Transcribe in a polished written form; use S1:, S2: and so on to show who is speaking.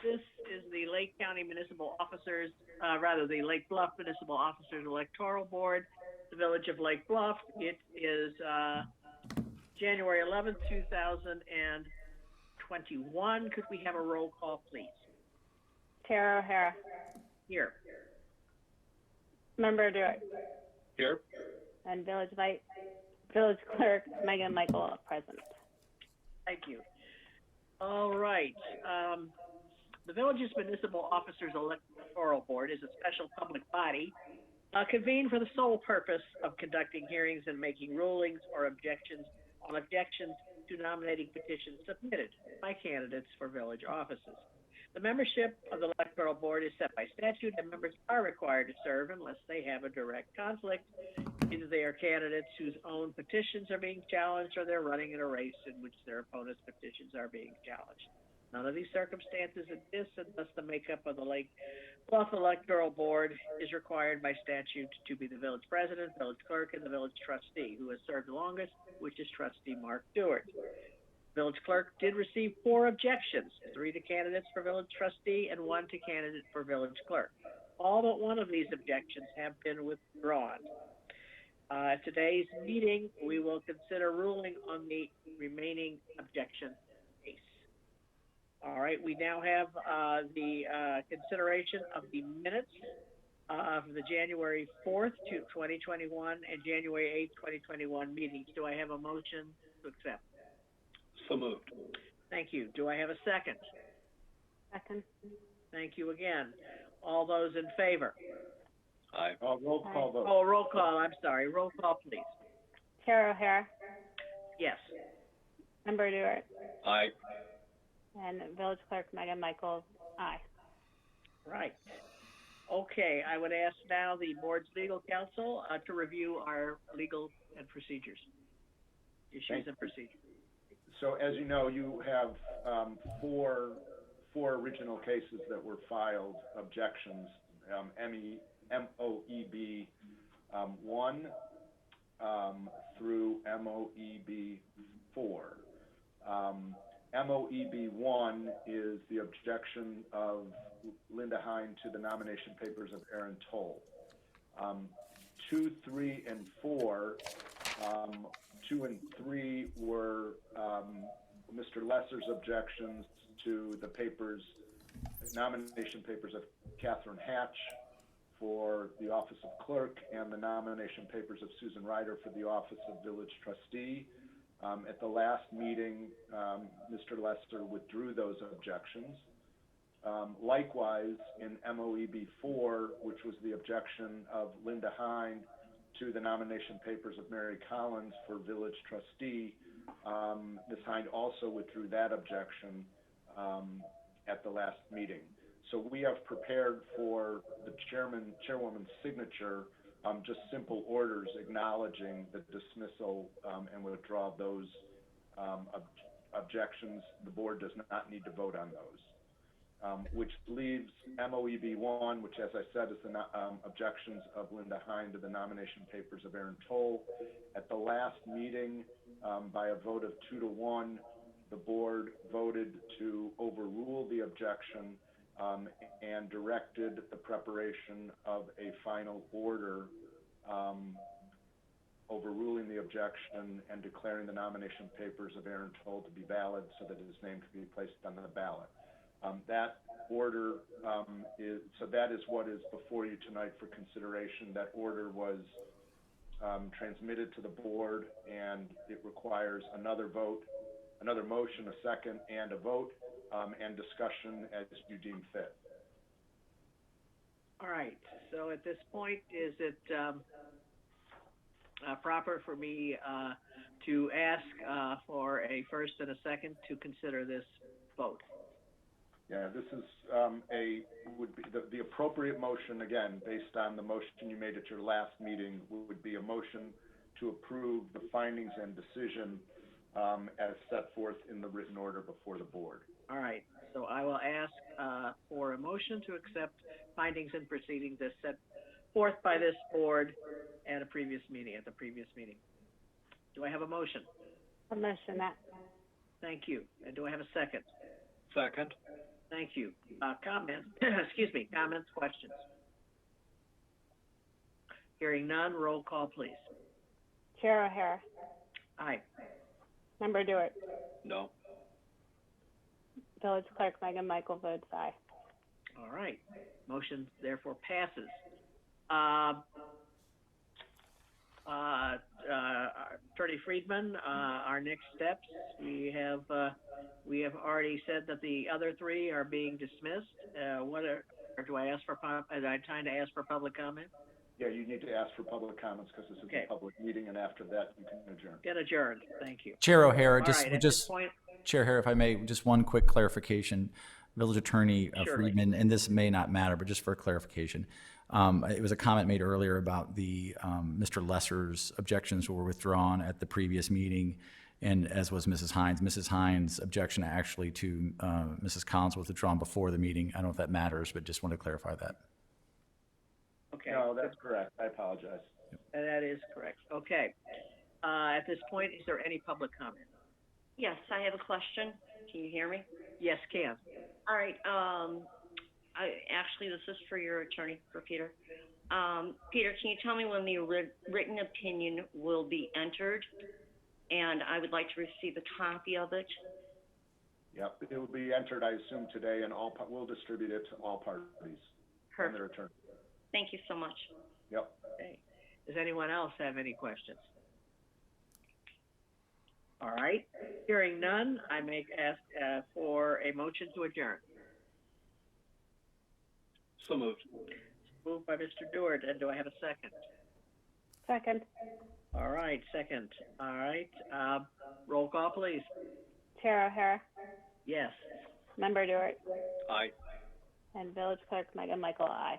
S1: This is the Lake County Municipal Officers, the Lake Bluff Municipal Officers Electoral Board, the Village of Lake Bluff. It is January 11th, 2021. Could we have a roll call, please?
S2: Tara O'Hara.
S1: Here.
S2: Member Dewar.
S3: Here.
S2: And Village Clerk Megan Michael present.
S1: Thank you. All right. The Village's Municipal Officers Electoral Board is a special public body convened for the sole purpose of conducting hearings and making rulings or objections to nominating petitions submitted by candidates for village offices. The membership of the Electoral Board is set by statute, and members are required to serve unless they have a direct conflict. Either they are candidates whose own petitions are being challenged, or they're running in a race in which their opponents' petitions are being challenged. None of these circumstances exist, and thus the makeup of the Lake Bluff Electoral Board is required by statute to be the village president, village clerk, and the village trustee, who has served the longest, which is trustee Mark Dewar. Village clerk did receive 4 objections, 3 to candidates for village trustee and 1 to candidate for village clerk. All but 1 of these objections have been withdrawn. At today's meeting, we will consider ruling on the remaining objection case. All right, we now have the consideration of the minutes of the January 4th, 2021 and January 8th, 2021 meetings. Do I have a motion to accept?
S3: So moved.
S1: Thank you. Do I have a second?
S2: Second.
S1: Thank you again. All those in favor?
S3: Aye.
S4: Roll call vote.
S1: Oh, roll call. I'm sorry. Roll call, please.
S2: Tara O'Hara.
S1: Yes.
S2: Member Dewar.
S3: Aye.
S2: And Village Clerk Megan Michael. Aye.
S1: Right. Okay. I would ask now the board's legal counsel to review our legal and procedures. Issues and procedures.
S4: So as you know, you have four original cases that were filed, objections, MOEB 1 through MOEB 4. MOEB 1 is the objection of Linda Hine to the nomination papers of Aaron Toll. 2, 3, and 4, 2 and 3 were Mr. Lesser's objections to the nomination papers of Catherine Hatch for the office of clerk and the nomination papers of Susan Ryder for the office of village trustee. At the last meeting, Mr. Lesser withdrew those objections. Likewise, in MOEB 4, which was the objection of Linda Hine to the nomination papers of Mary Collins for village trustee, Ms. Hine also withdrew that objection at the last meeting. So we have prepared for the chairwoman's signature just simple orders acknowledging the dismissal and withdrawal of those objections. The board does not need to vote on those, which leaves MOEB 1, which, as I said, is the objections of Linda Hine to the nomination papers of Aaron Toll. At the last meeting, by a vote of 2 to 1, the board voted to overrule the objection and directed the preparation of a final order overruling the objection and declaring the nomination papers of Aaron Toll to be valid so that his name could be placed on the ballot. That order that is what is before you tonight for consideration. That order was transmitted to the board, and it requires another vote, another motion, a second, and a vote, and discussion as you deem fit.
S1: All right. So at this point, is it proper for me to ask for a first and a second to consider this vote?
S4: Yeah, this is would be the appropriate motion, again, based on the motion you made at your last meeting, would be a motion to approve the findings and decision as set forth in the written order before the board.
S1: All right. So I will ask for a motion to accept findings and proceedings as set forth by this board at the previous meeting. Do I have a motion?
S2: A motion that.
S1: Thank you. And do I have a second?
S3: Second.
S1: Thank you. Comments, excuse me, comments, questions? Hearing none, roll call, please.
S2: Chair O'Hara,
S1: Aye.
S2: Member Dewart,
S3: No.
S2: Village Clerk Megan Michael votes aye.
S1: All right. Motion therefore passes. Attorney Friedman, our next steps, we have already said that the other three are being dismissed. Or do I ask for, is I time to ask for public comment?
S4: Yeah, you need to ask for public comments because this is
S1: Okay.
S4: a public meeting, and after that, you can adjourn.
S1: Get adjourned. Thank you.
S5: Chair O'Hara,
S1: All right, at this point,
S5: Chair O'Hara, if I may, just one quick clarification. Village Attorney
S1: Surely.
S5: Friedman, and this may not matter, but just for clarification, it was a comment made earlier about the Mr. Lesser's objections were withdrawn at the previous meeting, and as was Mrs. Hines. Mrs. Hines' objection actually to Mrs. Collins was withdrawn before the meeting. I don't know if that matters, but just wanted to clarify that.
S1: okay.
S4: No, that's correct. I apologize.
S1: That is correct. Okay. At this point, is there any public comment?
S6: Yes, I have a question. Can you hear me?
S1: Yes, Cam.
S6: All right, actually, this is for your attorney, for Peter. Peter, can you tell me when the written opinion will be entered? And I would like to receive a copy of it.
S4: Yep, it will be entered, I assume, today, and we'll distribute it to all parties and
S6: Perfect.
S4: their attorney.
S6: Thank you so much.
S4: Yep.
S1: Okay. Does anyone else have any questions? All right. Hearing none, I ask for a motion to adjourn.
S3: So moved.
S1: Moved by Mr. Dewart, and do I have a second?
S2: Second,
S1: All right, second. All right. Roll call, please.
S2: Chair O'Hara,
S1: Yes.
S2: Member Dewart,
S3: Aye.
S2: and Village Clerk Megan Michael aye.